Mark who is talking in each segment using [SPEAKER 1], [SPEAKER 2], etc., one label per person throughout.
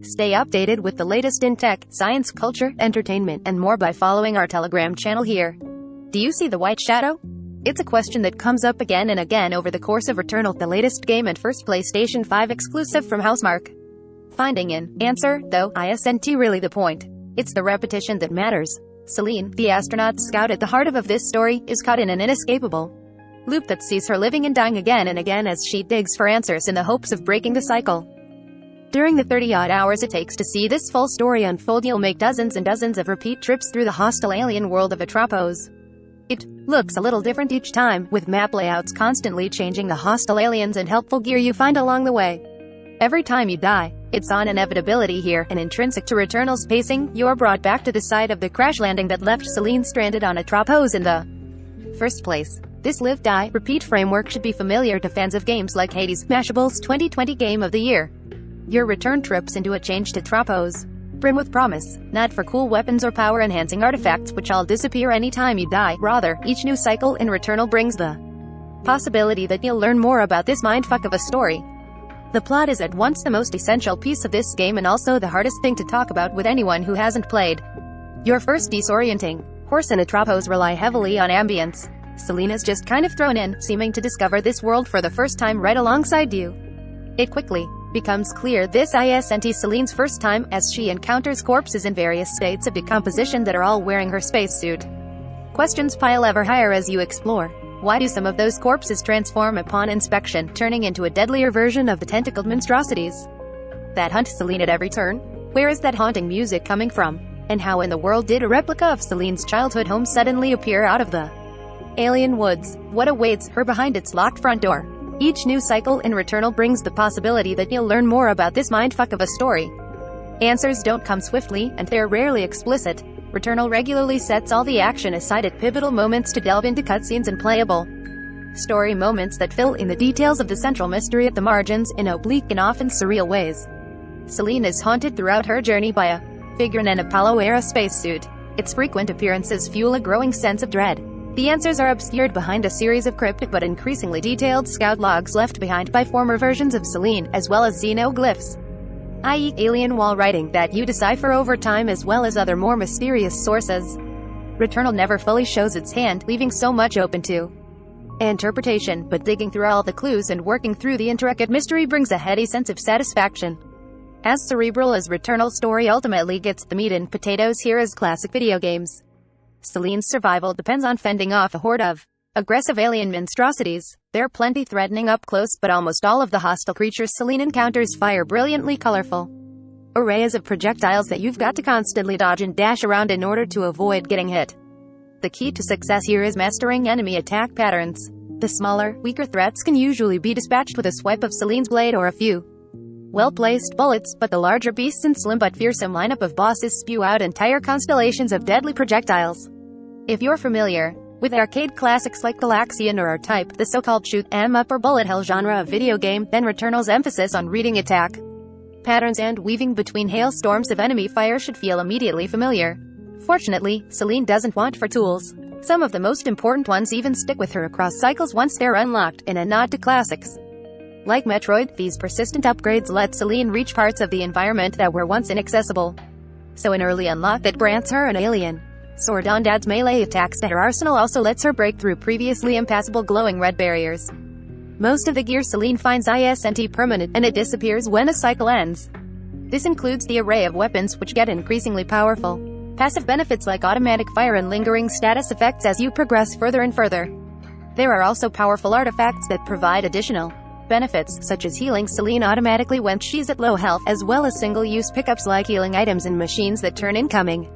[SPEAKER 1] Stay updated with the latest in tech, science, culture, entertainment, and more by following our Telegram channel here. Do you see the white shadow? It's a question that comes up again and again over the course of Returnal, the latest game and first PlayStation 5 exclusive from Housemarque. Finding an answer, though, isn't really the point. It's the repetition that matters. Celine, the astronaut scout at the heart of this story, is caught in an inescapable loop that sees her living and dying again and again as she digs for answers in the hopes of breaking the cycle. During the 30-odd hours it takes to see this full story unfold, you'll make dozens and dozens of repeat trips through the hostile alien world of Atropos. It looks a little different each time, with map layouts constantly changing, the hostile aliens and helpful gear you find along the way. Every time you die, it's an inevitability here, and intrinsic to Returnal's pacing, you're brought back to the site of the crash landing that left Celine stranded on Atropos in the first place. This live, die, repeat framework should be familiar to fans of games like Hades, Mashable's 2020 Game of the Year. Your return trips into a changed Atropos brim with promise, not for cool weapons or power-enhancing artifacts which all disappear anytime you die. Rather, each new cycle in Returnal brings the possibility that you'll learn more about this mindfuck of a story. The plot is at once the most essential piece of this game and also the hardest thing to talk about with anyone who hasn't played. Your first disorienting horse and Atropos rely heavily on ambience. Celine is just kind of thrown in, seeming to discover this world for the first time right alongside you. It quickly becomes clear this isn't Celine's first time, as she encounters corpses in various states of decomposition that are all wearing her spacesuit. Questions pile ever higher as you explore. Why do some of those corpses transform upon inspection, turning into a deadlier version of the tentacled monstrosities that hunt Celine at every turn? Where is that haunting music coming from? And how in the world did a replica of Celine's childhood home suddenly appear out of the alien woods? What awaits her behind its locked front door? Each new cycle in Returnal brings the possibility that you'll learn more about this mindfuck of a story. Answers don't come swiftly, and they're rarely explicit. Returnal regularly sets all the action aside at pivotal moments to delve into cutscenes and playable story moments that fill in the details of the central mystery at the margins, in oblique and often surreal ways. Celine is haunted throughout her journey by a figure in an Apollo-era spacesuit. Its frequent appearances fuel a growing sense of dread. The answers are obscured behind a series of cryptic but increasingly detailed scout logs left behind by former versions of Celine, as well as xenoglyphs, i.e. alien wall writing, that you decipher over time, as well as other more mysterious sources. Returnal never fully shows its hand, leaving so much open to interpretation, but digging through all the clues and working through the intricate mystery brings a heady sense of satisfaction. As cerebral as Returnal's story ultimately gets, the meat and potatoes here is classic video games. Celine's survival depends on fending off a horde of aggressive alien monstrosities. There are plenty threatening up close, but almost all of the hostile creatures Celine encounters fire brilliantly colorful arrays of projectiles that you've got to constantly dodge and dash around in order to avoid getting hit. The key to success here is mastering enemy attack patterns. The smaller, weaker threats can usually be dispatched with a swipe of Celine's blade or a few well-placed bullets, but the larger beasts and slim but fearsome lineup of bosses spew out entire constellations of deadly projectiles. If you're familiar with arcade classics like Galaxian or R-Type, the so-called shoot 'em up or bullet hell genre of video game, then Returnal's emphasis on reading attack patterns and weaving between hailstorms of enemy fire should feel immediately familiar. Fortunately, Celine doesn't want for tools. Some of the most important ones even stick with her across cycles once they're unlocked, in a nod to classics like Metroid. These persistent upgrades let Celine reach parts of the environment that were once inaccessible. So an early unlock that grants her an alien sword on adds melee attacks to her arsenal also lets her break through previously impassable glowing red barriers. Most of the gear Celine finds isn't permanent, and it disappears when a cycle ends. This includes the array of weapons, which get increasingly powerful passive benefits like automatic fire and lingering status effects as you progress further and further. There are also powerful artifacts that provide additional benefits, such as healing Celine automatically when she's at low health, as well as single-use pickups like healing items and machines that turn incoming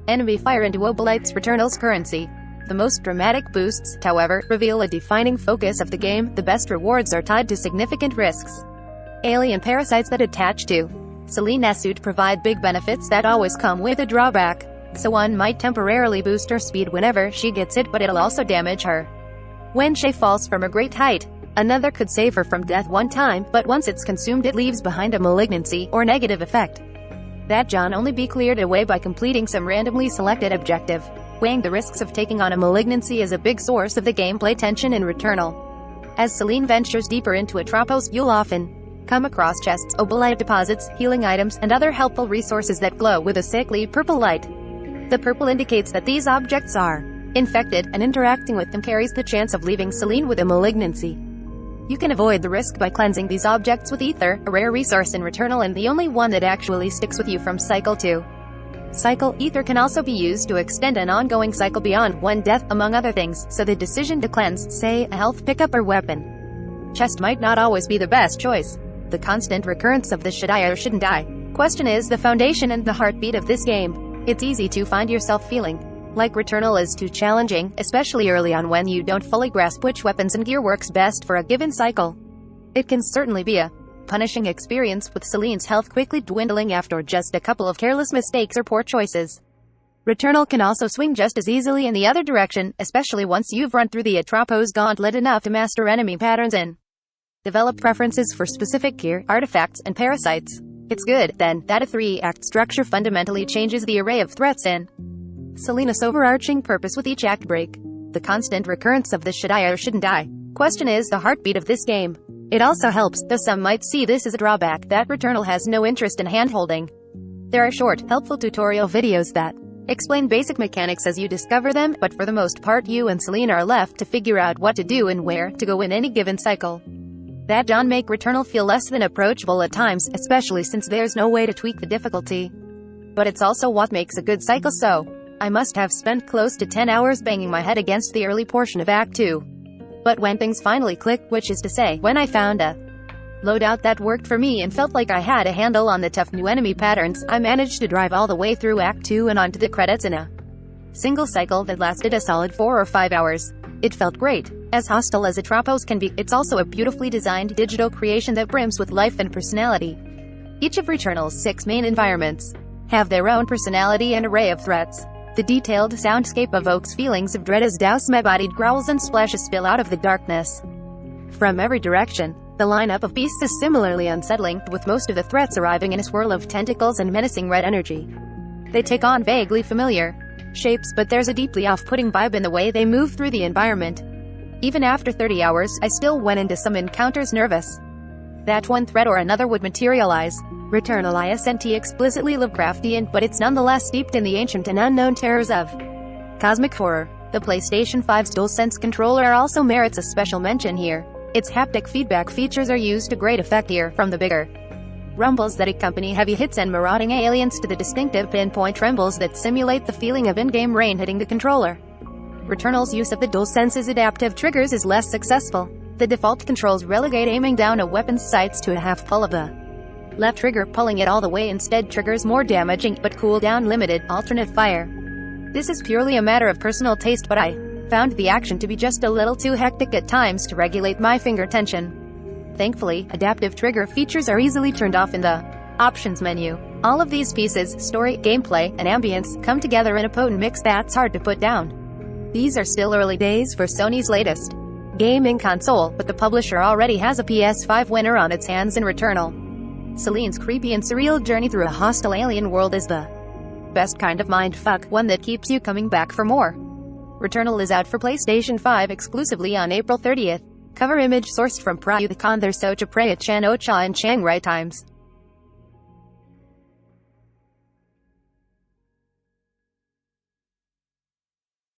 [SPEAKER 1] enemy fire into obolites, Returnal's currency. The most dramatic boosts, however, reveal a defining focus of the game. The best rewards are tied to significant risks. Alien parasites that attach to Celine's suit provide big benefits that always come with a drawback. So one might temporarily boost her speed whenever she gets hit, but it'll also damage her when she falls from a great height. Another could save her from death one time, but once it's consumed it leaves behind a malignancy, or negative effect, that can only be cleared away by completing some randomly selected objective. Weighing the risks of taking on a malignancy is a big source of the gameplay tension in Returnal. As Celine ventures deeper into Atropos, you'll often come across chests, obelite deposits, healing items, and other helpful resources that glow with a sickly purple light. The purple indicates that these objects are infected, and interacting with them carries the chance of leaving Celine with a malignancy. You can avoid the risk by cleansing these objects with ether, a rare resource in Returnal and the only one that actually sticks with you from cycle to cycle. Ether can also be used to extend an ongoing cycle beyond one death, among other things, so the decision to cleanse, say, a health pickup or weapon chest might not always be the best choice. The constant recurrence of the should I or shouldn't I question is the foundation and the heartbeat of this game. It's easy to find yourself feeling like Returnal is too challenging, especially early on when you don't fully grasp which weapons and gear works best for a given cycle. It can certainly be a punishing experience, with Celine's health quickly dwindling after just a couple of careless mistakes or poor choices. Returnal can also swing just as easily in the other direction, especially once you've run through the Atropos gauntlet enough to master enemy patterns and develop preferences for specific gear, artifacts, and parasites. It's good, then, that a 3-act structure fundamentally changes the array of threats in Celine's overarching purpose with each act break. The constant recurrence of the should I or shouldn't I question is the heartbeat of this game. It also helps, though some might see this as a drawback, that Returnal has no interest in hand-holding. There are short, helpful tutorial videos that explain basic mechanics as you discover them, but for the most part you and Celine are left to figure out what to do and where to go in any given cycle. That don't make Returnal feel less than approachable at times, especially since there's no way to tweak the difficulty. But it's also what makes a good cycle, so I must have spent close to 10 hours banging my head against the early portion of Act 2. But when things finally clicked, which is to say, when I found a loadout that worked for me and felt like I had a handle on the tough new enemy patterns, I managed to drive all the way through Act 2 and onto the credits in a single cycle that lasted a solid 4 or 5 hours. It felt great. As hostile as Atropos can be, it's also a beautifully designed digital creation that brims with life and personality. Each of Returnal's 6 main environments have their own personality and array of threats. The detailed soundscape evokes feelings of dread as Douse-bodied growls and splashes spill out of the darkness from every direction. The lineup of beasts is similarly unsettling, with most of the threats arriving in a swirl of tentacles and menacing red energy. They take on vaguely familiar shapes, but there's a deeply off-putting vibe in the way they move through the environment. Even after 30 hours, I still went into some encounters nervous that one threat or another would materialize. Returnal isn't explicitly Lovecraftian, but it's nonetheless steeped in the ancient and unknown terrors of cosmic horror. The PlayStation 5's DualSense controller also merits a special mention here. Its haptic feedback features are used to great effect here, from the bigger rumbles that accompany heavy hits and marauding aliens to the distinctive pinpoint trembles that simulate the feeling of in-game rain hitting the controller. Returnal's use of the DualSense's adaptive triggers is less successful. The default controls relegate aiming down a weapon's sights to a half pull of the left trigger. Pulling it all the way instead triggers more damaging, but cooldown limited, alternate fire. This is purely a matter of personal taste, but I found the action to be just a little too hectic at times to regulate my finger tension. Thankfully, adaptive trigger features are easily turned off in the options menu. All of these pieces, story, gameplay, and ambience, come together in a potent mix that's hard to put down. These are still early days for Sony's latest gaming console, but the publisher already has a PS5 winner on its hands in Returnal. Celine's creepy and surreal journey through a hostile alien world is the best kind of mindfuck, one that keeps you coming back for more. Returnal is out for PlayStation 5 exclusively on April 30th. Cover image sourced from Prayuthakon Socha Prayat Chan Ocha and Chiang Rai Times.